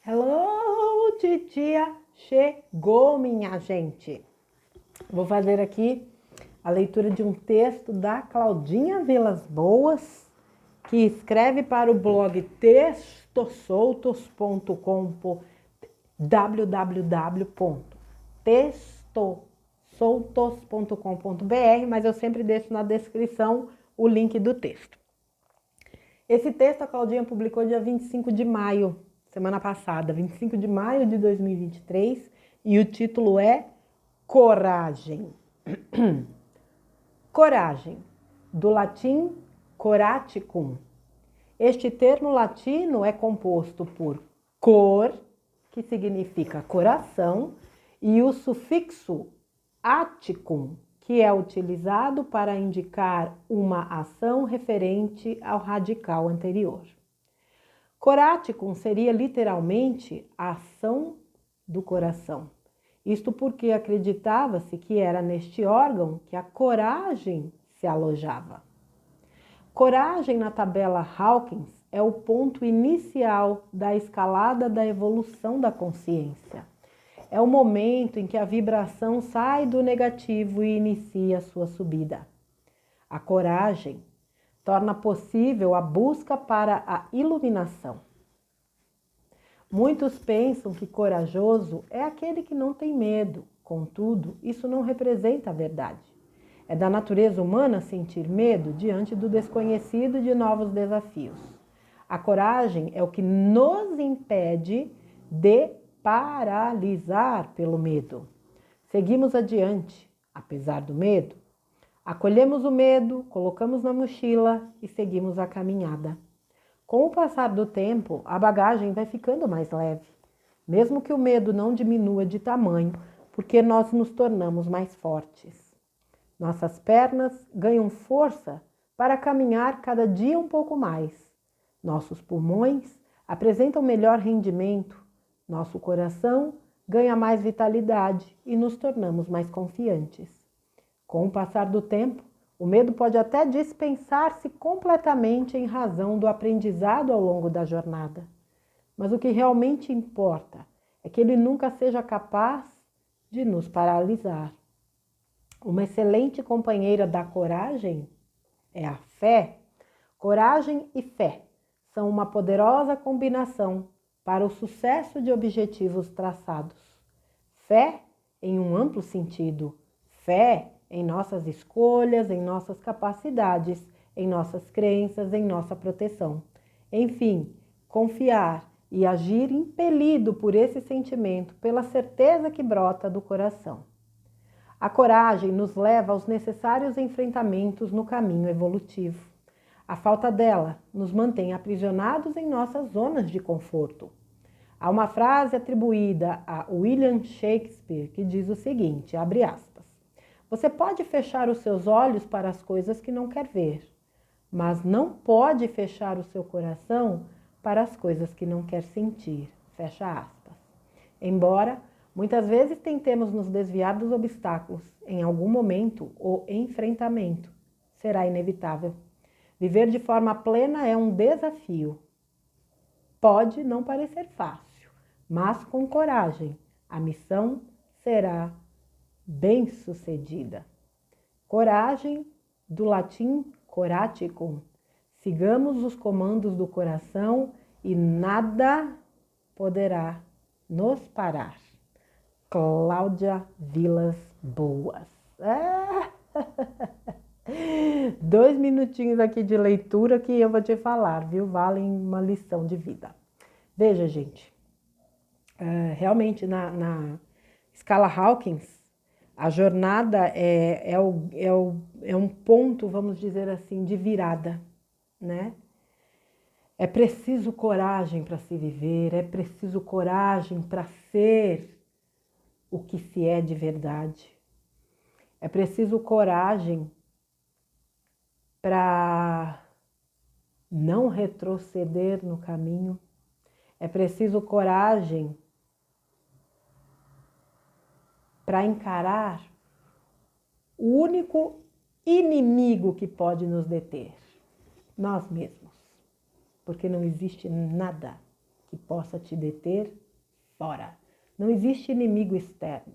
Hello, titia! Chegou, minha gente! Vou fazer aqui a leitura de um texto da Claudinha Vilas Boas, que escreve para o blog textosoltos.com, www.textosoltos.com.br, mas eu sempre deixo na descrição o link do texto. Esse texto a Claudinha publicou dia 25 de maio, semana passada, 25 de maio de 2023, e o título é Coragem. Coragem, do latim coraticum. Este termo latino é composto por cor, que significa coração, e o sufixo aticum, que é utilizado para indicar uma ação referente ao radical anterior. Coraticum seria literalmente a ação do coração. Isto porque acreditava-se que era neste órgão que a coragem se alojava. Coragem na tabela Hawkins é o ponto inicial da escalada da evolução da consciência. É o momento em que a vibração sai do negativo e inicia sua subida. A coragem torna possível a busca para a iluminação. Muitos pensam que corajoso é aquele que não tem medo. Contudo, isso não representa a verdade. É da natureza humana sentir medo diante do desconhecido e de novos desafios. A coragem é o que nos impede de paralisar pelo medo. Seguimos adiante, apesar do medo. Acolhemos o medo, colocamos na mochila e seguimos a caminhada. Com o passar do tempo, a bagagem vai ficando mais leve, mesmo que o medo não diminua de tamanho, porque nós nos tornamos mais fortes. Nossas pernas ganham força para caminhar cada dia um pouco mais. Nossos pulmões apresentam melhor rendimento. Nosso coração ganha mais vitalidade e nos tornamos mais confiantes. Com o passar do tempo, o medo pode até dispensar-se completamente em razão do aprendizado ao longo da jornada. Mas o que realmente importa é que ele nunca seja capaz de nos paralisar. Uma excelente companheira da coragem é a fé. Coragem e fé são uma poderosa combinação para o sucesso de objetivos traçados. Fé em um amplo sentido. Fé em nossas escolhas, em nossas capacidades, em nossas crenças, em nossa proteção. Enfim, confiar e agir impelido por esse sentimento, pela certeza que brota do coração. A coragem nos leva aos necessários enfrentamentos no caminho evolutivo. A falta dela nos mantém aprisionados em nossas zonas de conforto. Há uma frase atribuída a William Shakespeare que diz o seguinte, abre aspas, você pode fechar os seus olhos para as coisas que não quer ver, mas não pode fechar o seu coração para as coisas que não quer sentir, fecha aspas. Embora muitas vezes tentemos nos desviar dos obstáculos, em algum momento o enfrentamento será inevitável. Viver de forma plena é um desafio. Pode não parecer fácil, mas com coragem a missão será bem-sucedida. Coragem, do latim coraticum. Sigamos os comandos do coração e nada poderá nos parar. Cláudia Vilas Boas. 2 minutinhos aqui de leitura que eu vou te falar, viu? Valem uma lição de vida. Veja, gente, realmente na escala Hawkins, a jornada é um ponto, vamos dizer assim, de virada, né? É preciso coragem para se viver, é preciso coragem para ser o que se é de verdade. É preciso coragem para não retroceder no caminho. É preciso coragem para encarar o único inimigo que pode nos deter, nós mesmos. Porque não existe nada que possa te deter, fora. Não existe inimigo externo,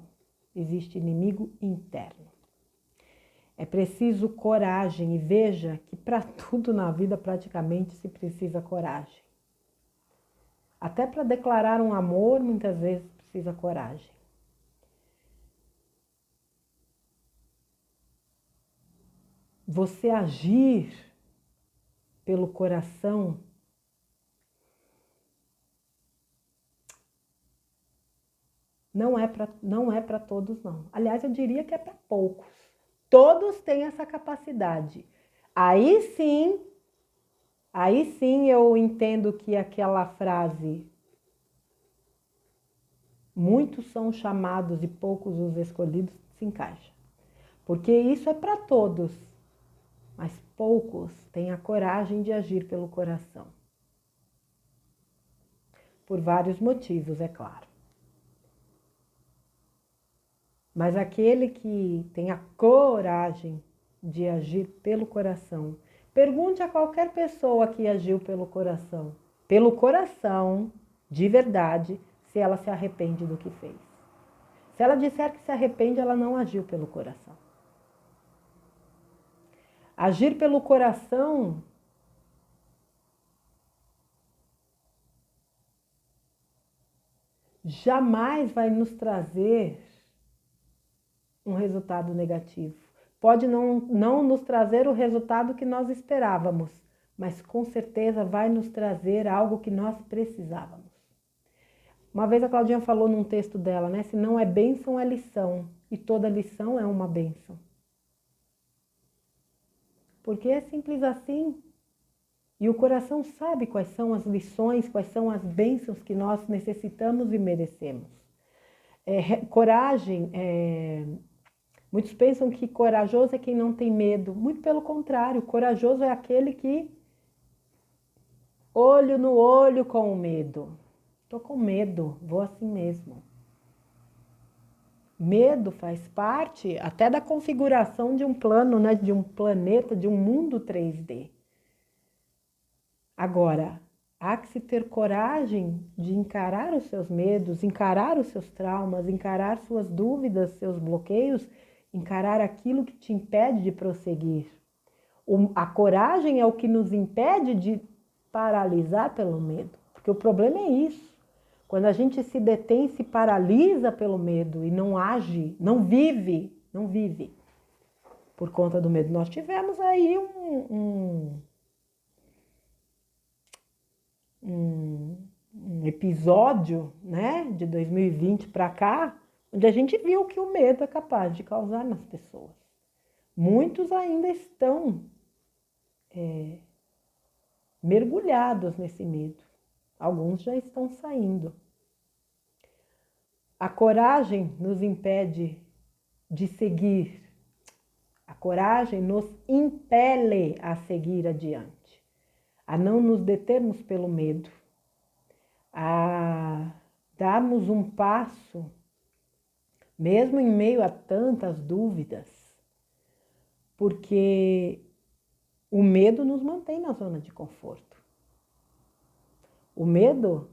existe inimigo interno. É preciso coragem, e veja que para tudo na vida praticamente se precisa coragem. Até para declarar um amor, muitas vezes precisa coragem. Você agir pelo coração não é para todos, não. Aliás, eu diria que é para poucos. Todos têm essa capacidade. Aí sim eu entendo que aquela frase, muitos são chamados e poucos os escolhidos, se encaixa. Porque isso é para todos, mas poucos têm a coragem de agir pelo coração. Por vários motivos, é claro. Mas aquele que tem a coragem de agir pelo coração, pergunte a qualquer pessoa que agiu pelo coração, de verdade, se ela se arrepende do que fez. Se ela disser que se arrepende, ela não agiu pelo coração. Agir pelo coração jamais vai nos trazer um resultado negativo. Pode não nos trazer o resultado que nós esperávamos, mas com certeza vai nos trazer algo que nós precisávamos. Uma vez a Claudinha falou num texto dela, né? Se não é bênção, é lição. E toda lição é uma bênção. Porque é simples assim. E o coração sabe quais são as lições, quais são as bênçãos que nós necessitamos e merecemos. Coragem, muitos pensam que corajoso é quem não tem medo. Muito pelo contrário, corajoso é aquele que olho no olho com o medo. Estou com medo, vou assim mesmo. Medo faz parte até da configuração de um plano, né? De um planeta, de um mundo 3D. Agora, há que se ter coragem de encarar os seus medos, encarar os seus traumas, encarar suas dúvidas, seus bloqueios, encarar aquilo que te impede de prosseguir. A coragem é o que nos impede de paralisar pelo medo, porque o problema é isso. Quando a gente se detém, se paralisa pelo medo e não age, não vive por conta do medo. Nós tivemos aí um episódio, né, de 2020 para cá, onde a gente viu que o medo é capaz de causar nas pessoas. Muitos ainda estão mergulhados nesse medo. Alguns já estão saindo. A coragem nos impede de seguir. A coragem nos impele a seguir adiante, a não nos determos pelo medo, a darmos um passo, mesmo em meio a tantas dúvidas, porque o medo nos mantém na zona de conforto. O medo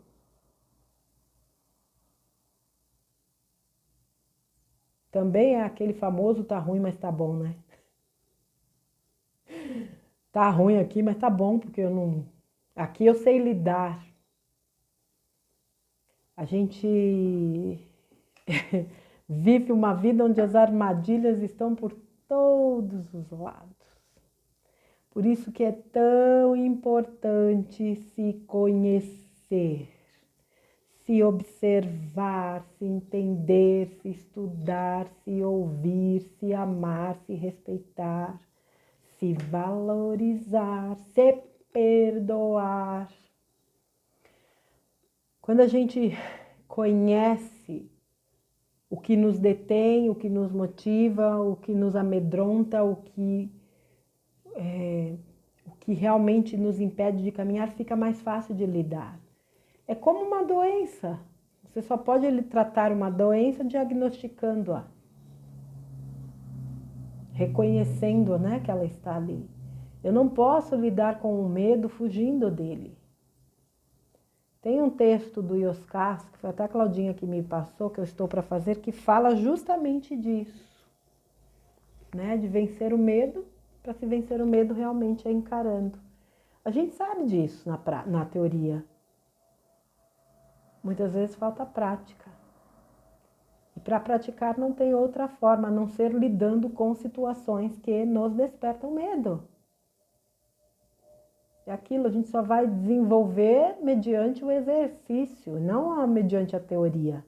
também é aquele famoso tá ruim, mas tá bom, né? Tá ruim aqui, mas tá bom, porque eu não... Aqui eu sei lidar. A gente vive uma vida onde as armadilhas estão por todos os lados. Por isso que é tão importante se conhecer, se observar, se entender, se estudar, se ouvir, se amar, se respeitar, se valorizar, se perdoar. Quando a gente conhece o que nos detém, o que nos motiva, o que nos amedronta, o que realmente nos impede de caminhar, fica mais fácil de lidar. É como uma doença. Você só pode tratar uma doença diagnosticando-a, reconhecendo, né, que ela está ali. Eu não posso lidar com o medo fugindo dele. Tem um texto do Ioscas, que foi até a Claudinha que me passou, que eu estou para fazer, que fala justamente disso, né? De vencer o medo. Para se vencer o medo realmente é encarando. A gente sabe disso na teoria. Muitas vezes falta prática. E para praticar não tem outra forma a não ser lidando com situações que nos despertam medo. E aquilo a gente só vai desenvolver mediante o exercício, não mediante a teoria.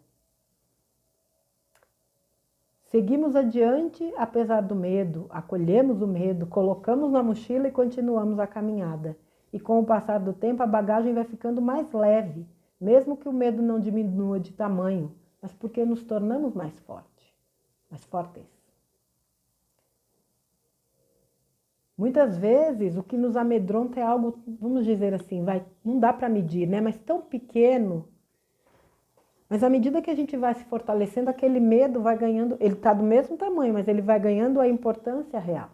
Seguimos adiante apesar do medo, acolhemos o medo, colocamos na mochila e continuamos a caminhada. E com o passar do tempo a bagagem vai ficando mais leve, mesmo que o medo não diminua de tamanho, mas porque nos tornamos mais fortes. Muitas vezes o que nos amedronta é algo, vamos dizer assim, não dá para medir, né? Mas tão pequeno. Mas à medida que a gente vai se fortalecendo, aquele medo vai ganhando, ele está do mesmo tamanho, mas ele vai ganhando a importância real.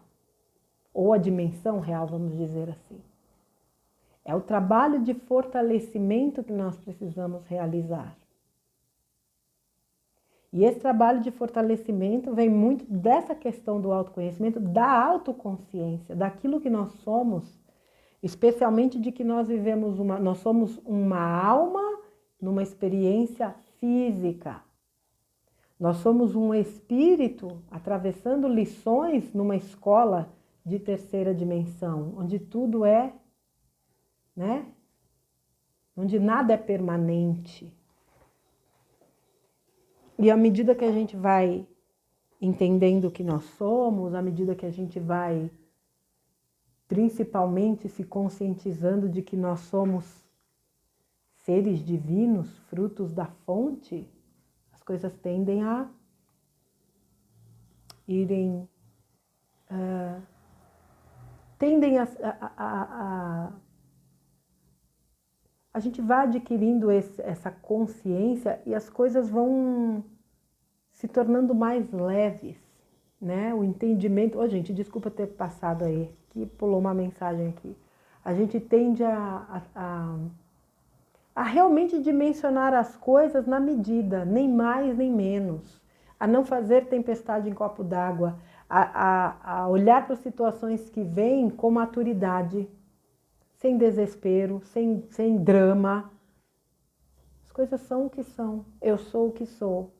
Ou a dimensão real, vamos dizer assim. É o trabalho de fortalecimento que nós precisamos realizar. E esse trabalho de fortalecimento vem muito dessa questão do autoconhecimento, da autoconsciência, daquilo que nós somos, especialmente de que nós nós somos uma alma numa experiência física. Nós somos um espírito atravessando lições numa escola de terceira dimensão, onde tudo é, né? Onde nada é permanente. E à medida que a gente vai entendendo o que nós somos, à medida que a gente vai principalmente se conscientizando de que nós somos seres divinos, frutos da fonte, as coisas tendem a irem... A gente vai adquirindo essa consciência e as coisas vão se tornando mais leves, né? O entendimento... Ô, gente, desculpa ter passado aí, que pulou uma mensagem aqui. A gente tende a realmente dimensionar as coisas na medida, nem mais nem menos. A não fazer tempestade em copo d'água, a olhar para as situações que vêm com maturidade, sem desespero, sem drama. As coisas são o que são, eu sou o que sou.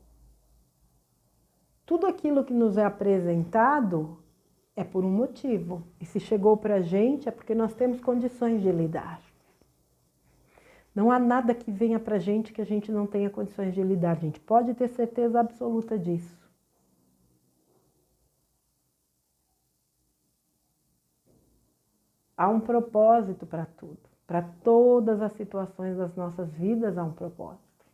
Tudo aquilo que nos é apresentado é por um motivo. E se chegou para a gente é porque nós temos condições de lidar. Não há nada que venha para a gente que a gente não tenha condições de lidar. A gente pode ter certeza absoluta disso. Há um propósito para tudo. Para todas as situações das nossas vidas há um propósito.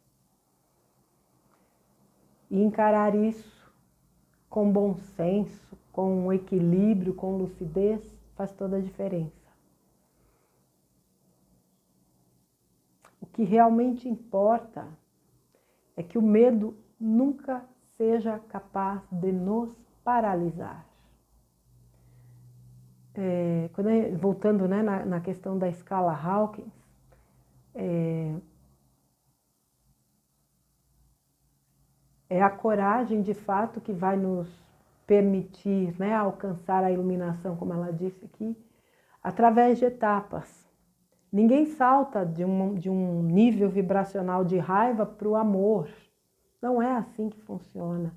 E encarar isso com bom senso, com equilíbrio, com lucidez, faz toda a diferença. O que realmente importa é que o medo nunca seja capaz de nos paralisar. Voltando, né, na questão da escala Hawkins, é a coragem de fato que vai nos permitir, né, alcançar a iluminação, como ela disse aqui, através de etapas. Ninguém salta de um nível vibracional de raiva para o amor. Não é assim que funciona.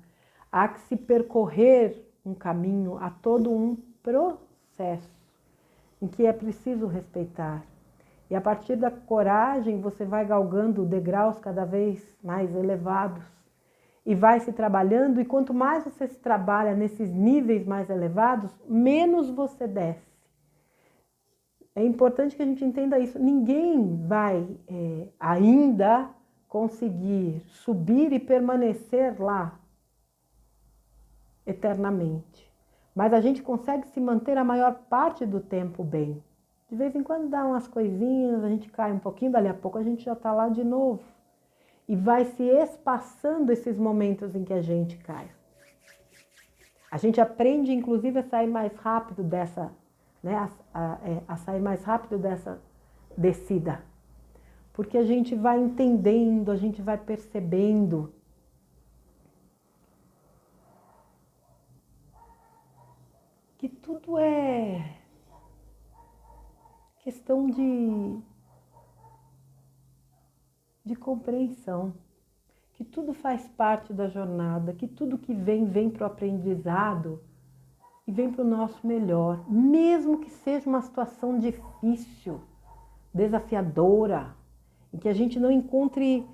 Há que se percorrer um caminho, há todo um processo em que é preciso respeitar. E a partir da coragem você vai galgando degraus cada vez mais elevados e vai se trabalhando, e quanto mais você se trabalha nesses níveis mais elevados, menos você desce. É importante que a gente entenda isso. Ninguém vai ainda conseguir subir e permanecer lá eternamente. Mas a gente consegue se manter a maior parte do tempo bem. De vez em quando dá umas coisinhas, a gente cai um pouquinho, dali a pouco a gente já está lá de novo. E vai se espaçando esses momentos em que a gente cai. A gente aprende, inclusive, a sair mais rápido dessa, né, a sair mais rápido dessa descida. porque a gente vai entendendo, a gente vai percebendo que tudo é questão de compreensão, que tudo faz parte da jornada, que tudo que vem para o aprendizado e vem para o nosso melhor, mesmo que seja uma situação difícil, desafiadora, em que a gente não encontre,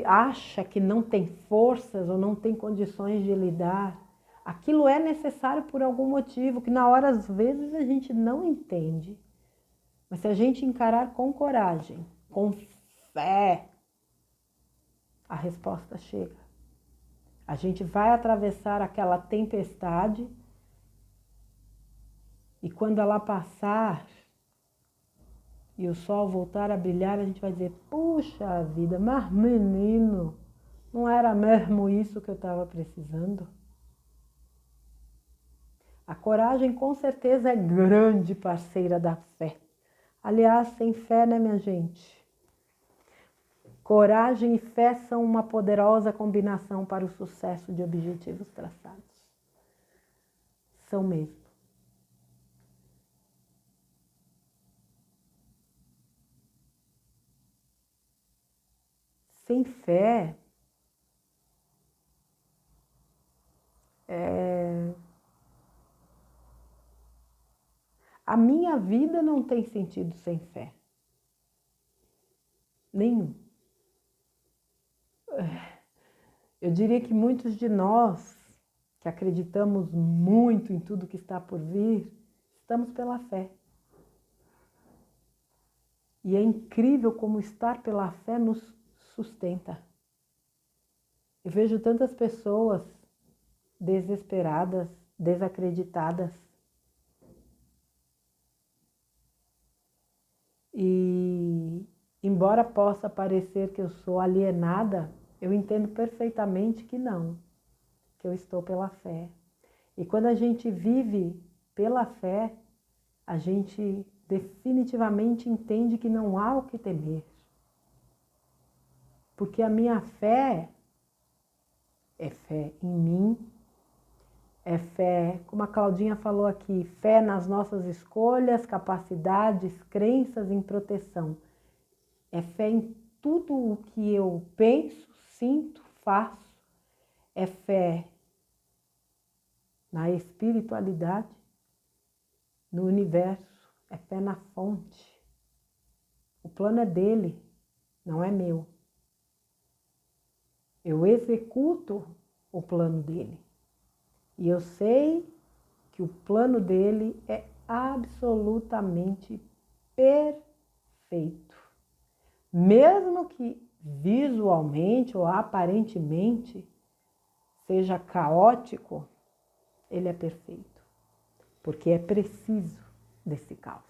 acha que não tem forças ou não tem condições de lidar. Aquilo é necessário por algum motivo, que na hora às vezes a gente não entende. Mas se a gente encarar com coragem, com fé, a resposta chega. A gente vai atravessar aquela tempestade e quando ela passar e o sol voltar a brilhar, a gente vai dizer, puxa vida, mas menino, não era mesmo isso que eu estava precisando? A coragem com certeza é grande parceira da fé. Aliás, sem fé, né, minha gente? Coragem e fé são uma poderosa combinação para o sucesso de objetivos traçados. São mesmo. Sem fé, a minha vida não tem sentido sem fé. Nenhum. Eu diria que muitos de nós, que acreditamos muito em tudo que está por vir, estamos pela fé. E é incrível como estar pela fé nos sustenta. Eu vejo tantas pessoas desesperadas, desacreditadas. E embora possa parecer que eu sou alienada, eu entendo perfeitamente que não, que eu estou pela fé. E quando a gente vive pela fé, a gente definitivamente entende que não há o que temer. Porque a minha fé é fé em mim, é fé, como a Claudinha falou aqui, fé nas nossas escolhas, capacidades, crenças em proteção. É fé em tudo o que eu penso, sinto, faço. É fé na espiritualidade, no universo. É fé na fonte. O plano é dele, não é meu. Eu executo o plano dele. E eu sei que o plano dele é absolutamente perfeito. Mesmo que visualmente ou aparentemente seja caótico, ele é perfeito. Porque é preciso desse caos.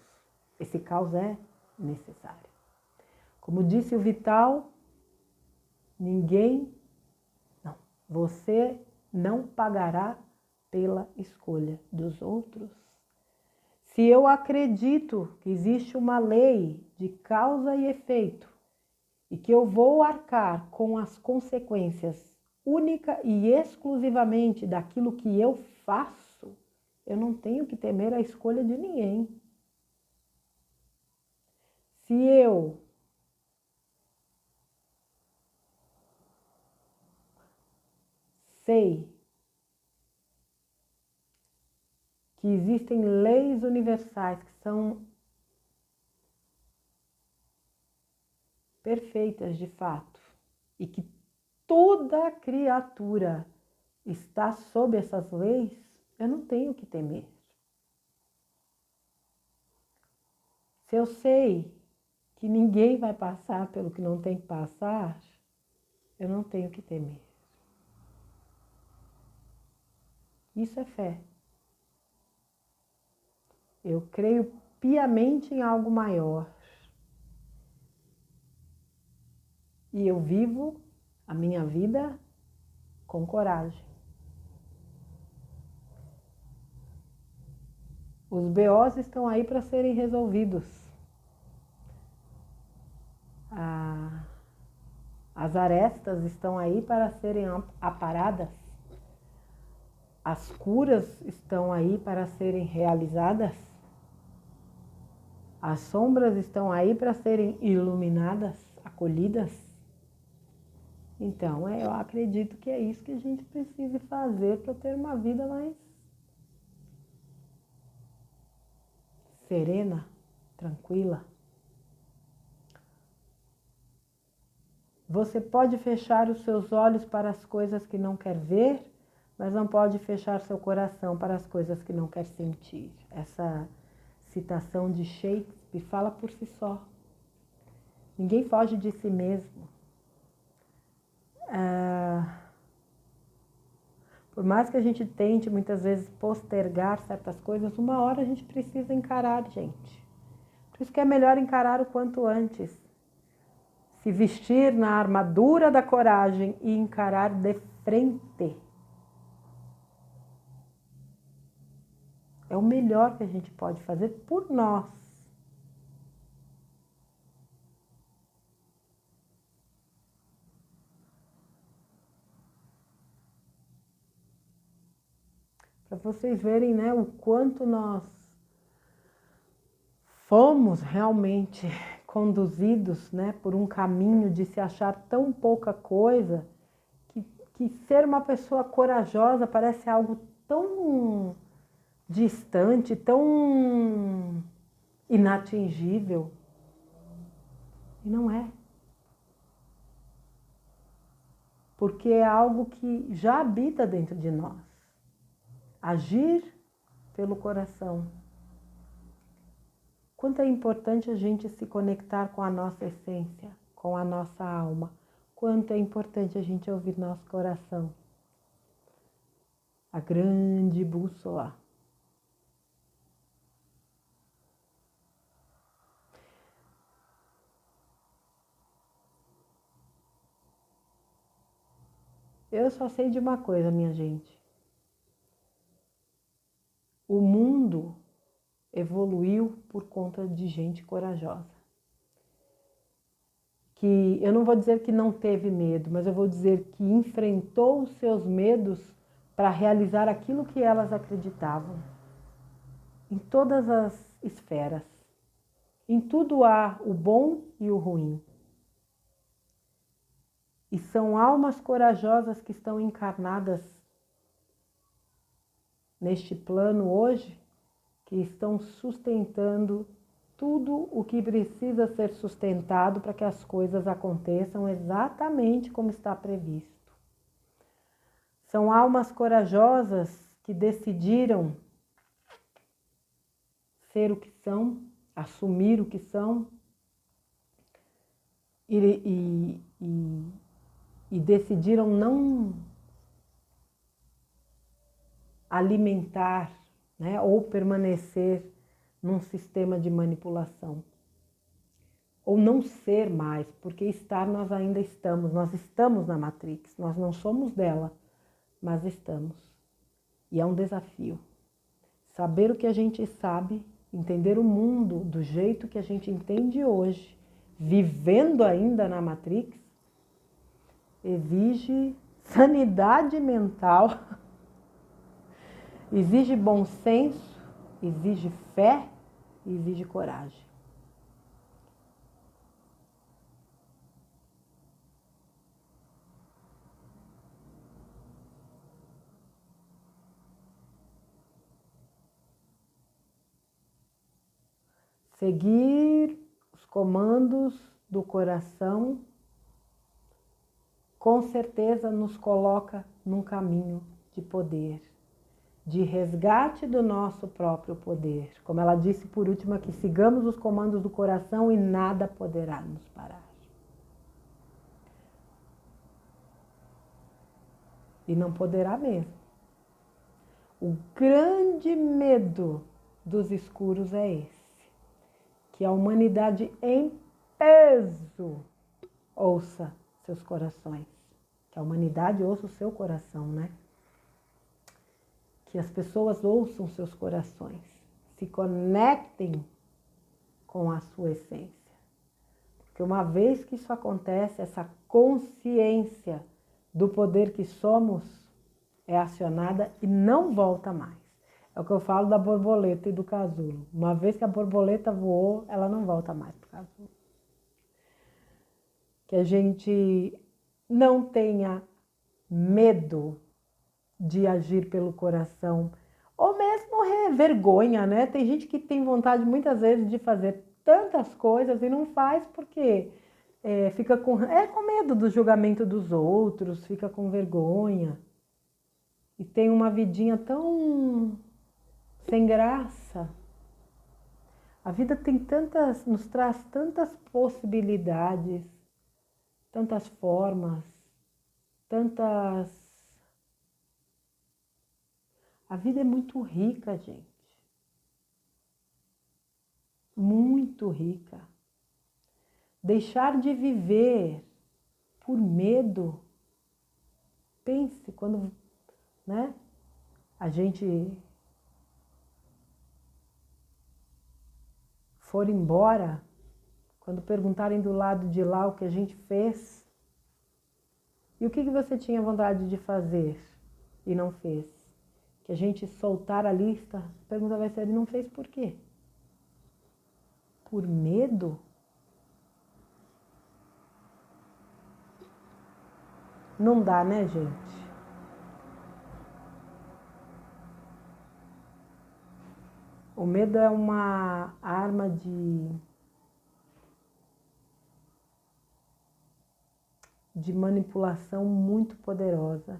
Esse caos é necessário. Como disse o Vital, você não pagará pela escolha dos outros. Se eu acredito que existe uma lei de causa e efeito e que eu vou arcar com as consequências única e exclusivamente daquilo que eu faço, eu não tenho que temer a escolha de ninguém. Se eu sei que existem leis universais que são perfeitas de fato e que toda criatura está sob essas leis, eu não tenho que temer. Se eu sei que ninguém vai passar pelo que não tem que passar, eu não tenho que temer. Isso é fé. Eu creio piamente em algo maior. E eu vivo a minha vida com coragem. Os BOs estão aí para serem resolvidos. As arestas estão aí para serem aparadas. As curas estão aí para serem realizadas. As sombras estão aí para serem iluminadas, acolhidas. Então, eu acredito que é isso que a gente precisa fazer para ter uma vida mais serena, tranquila. Você pode fechar os seus olhos para as coisas que não quer ver, mas não pode fechar seu coração para as coisas que não quer sentir. Essa citação de Shakespeare fala por si só. Ninguém foge de si mesmo. Por mais que a gente tente muitas vezes postergar certas coisas, uma hora a gente precisa encarar, gente. Por isso que é melhor encarar o quanto antes. Se vestir na armadura da coragem e encarar de frente. É o melhor que a gente pode fazer por nós. Para vocês verem, né, o quanto nós fomos realmente conduzidos, né, por um caminho de se achar tão pouca coisa, que ser uma pessoa corajosa parece algo tão distante, tão inatingível. E não é. Porque é algo que já habita dentro de nós. Agir pelo coração. Quanto é importante a gente se conectar com a nossa essência, com a nossa alma. Quanto é importante a gente ouvir nosso coração. A grande bússola. Eu só sei de uma coisa, minha gente. O mundo evoluiu por conta de gente corajosa. Que eu não vou dizer que não teve medo, mas eu vou dizer que enfrentou os seus medos para realizar aquilo que elas acreditavam. Em todas as esferas. Em tudo há o bom e o ruim. E são almas corajosas que estão encarnadas neste plano hoje, que estão sustentando tudo o que precisa ser sustentado para que as coisas aconteçam exatamente como está previsto. São almas corajosas que decidiram ser o que são, assumir o que são e decidiram não alimentar, né, ou permanecer num sistema de manipulação. Ou não ser mais, porque estar nós ainda estamos. Nós estamos na Matrix, nós não somos dela, mas estamos. E é um desafio. Saber o que a gente sabe, entender o mundo do jeito que a gente entende hoje, vivendo ainda na Matrix, exige sanidade mental, exige bom senso, exige fé e exige coragem. Seguir os comandos do coração com certeza nos coloca num caminho de poder, de resgate do nosso próprio poder. Como ela disse por último aqui, sigamos os comandos do coração e nada poderá nos parar. E não poderá mesmo. O grande medo dos escuros é esse, que a humanidade em peso ouça seus corações, que a humanidade ouça o seu coração, né? Que as pessoas ouçam seus corações, se conectem com a sua essência. Porque uma vez que isso acontece, essa consciência do poder que somos é acionada e não volta mais. É o que eu falo da borboleta e do casulo. Uma vez que a borboleta voou, ela não volta mais para o casulo. Que a gente não tenha medo de agir pelo coração, ou mesmo vergonha, né? Tem gente que tem vontade muitas vezes de fazer tantas coisas e não faz porque fica com medo do julgamento dos outros, fica com vergonha e tem uma vidinha tão sem graça. A vida tem nos traz tantas possibilidades, tantas formas, tantas. A vida é muito rica, gente. Muito rica. Deixar de viver por medo. Pense quando, né, a gente for embora, quando perguntarem do lado de lá o que a gente fez, e o que você tinha vontade de fazer e não fez? Que a gente soltar a lista, a pergunta vai ser, ele não fez por quê? Por medo? Não dá, né, gente? O medo é uma arma de manipulação muito poderosa,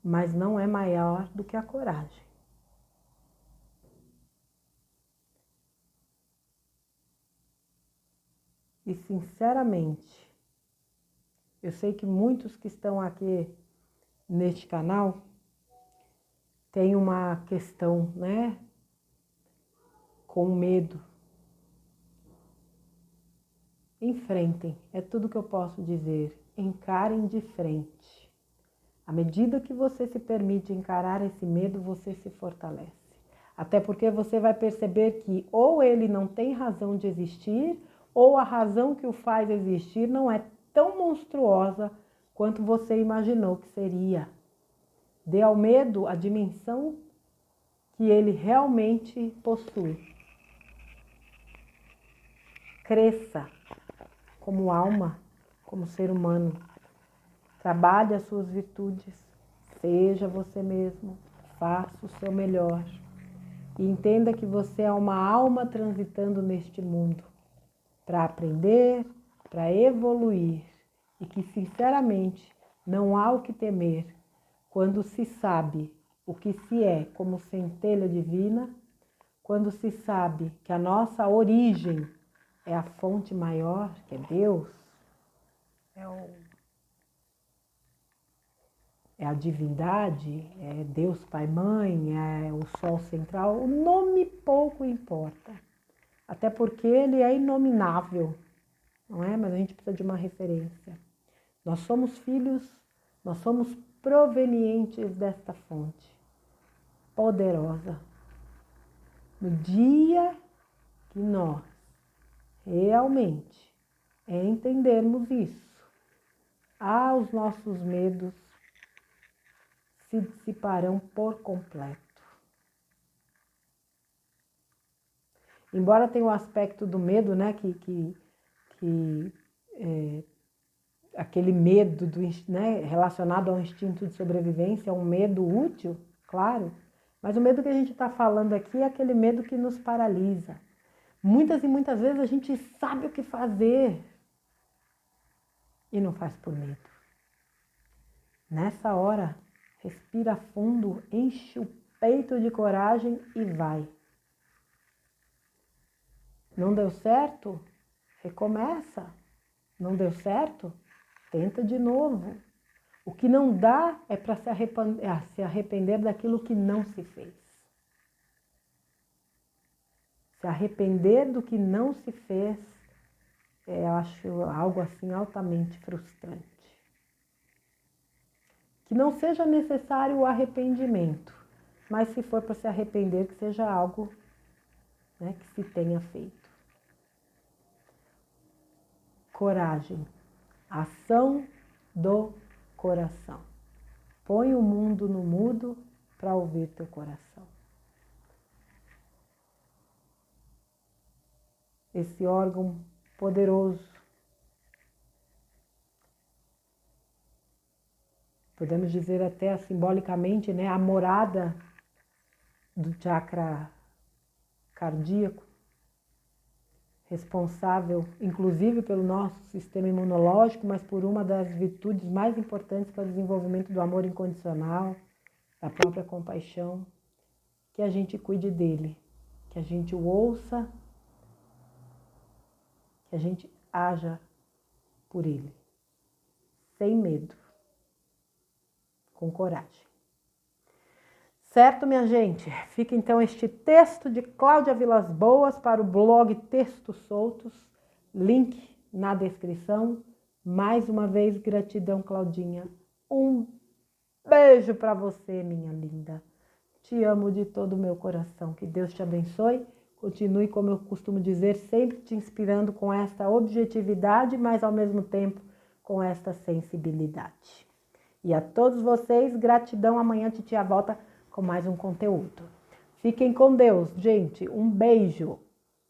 mas não é maior do que a coragem. E sinceramente, eu sei que muitos que estão aqui neste canal têm uma questão, né, com medo. Enfrentem, é tudo que eu posso dizer. Encarem de frente. À medida que você se permite encarar esse medo, você se fortalece. Até porque você vai perceber que ou ele não tem razão de existir, ou a razão que o faz existir não é tão monstruosa quanto você imaginou que seria. Dê ao medo a dimensão que ele realmente possui. Cresça como alma, como ser humano. Trabalhe as suas virtudes, seja você mesmo, faça o seu melhor. E entenda que você é uma alma transitando neste mundo para aprender, para evoluir e que, sinceramente, não há o que temer quando se sabe o que se é como centelha divina, quando se sabe que a nossa origem é a fonte maior, que é Deus, é a divindade, é Deus Pai Mãe, é o Sol Central, o nome pouco importa. Até porque ele é inominável, não é? Mas a gente precisa de uma referência. Nós somos filhos, nós somos provenientes desta fonte poderosa. No dia que nós realmente entendermos isso, os nossos medos se dissiparão por completo. Embora tenha o aspecto do medo, né, aquele medo né, relacionado ao instinto de sobrevivência, é um medo útil, claro, mas o medo que a gente está falando aqui é aquele medo que nos paralisa. Muitas e muitas vezes a gente sabe o que fazer e não faz por medo. Nessa hora, respira fundo, enche o peito de coragem e vai. Não deu certo? Recomeça. Não deu certo? Tenta de novo. O que não dá é para se arrepender daquilo que não se fez. Se arrepender do que não se fez, eu acho algo assim altamente frustrante. Que não seja necessário o arrependimento, mas se for para se arrepender, que seja algo, né, que se tenha feito. coragem, ação do coração. Põe o mundo no mudo para ouvir teu coração. Esse órgão poderoso, podemos dizer até simbolicamente, né, a morada do chakra cardíaco, responsável inclusive pelo nosso sistema imunológico, mas por uma das virtudes mais importantes para o desenvolvimento do amor incondicional, da própria compaixão, que a gente cuide dele, que a gente o ouça, que a gente haja por ele, sem medo, com coragem. Certo, minha gente? Fica então este texto de Cláudia Vilas Boas para o blog Textos Soltos, link na descrição. Mais uma vez, gratidão, Claudinha. Um beijo para você, minha linda. Te amo de todo o meu coração. Que Deus te abençoe. Continue, como eu costumo dizer, sempre te inspirando com esta objetividade, mas ao mesmo tempo com esta sensibilidade. E a todos vocês, gratidão. Amanhã a Titia volta com mais um conteúdo. Fiquem com Deus, gente. Um beijo.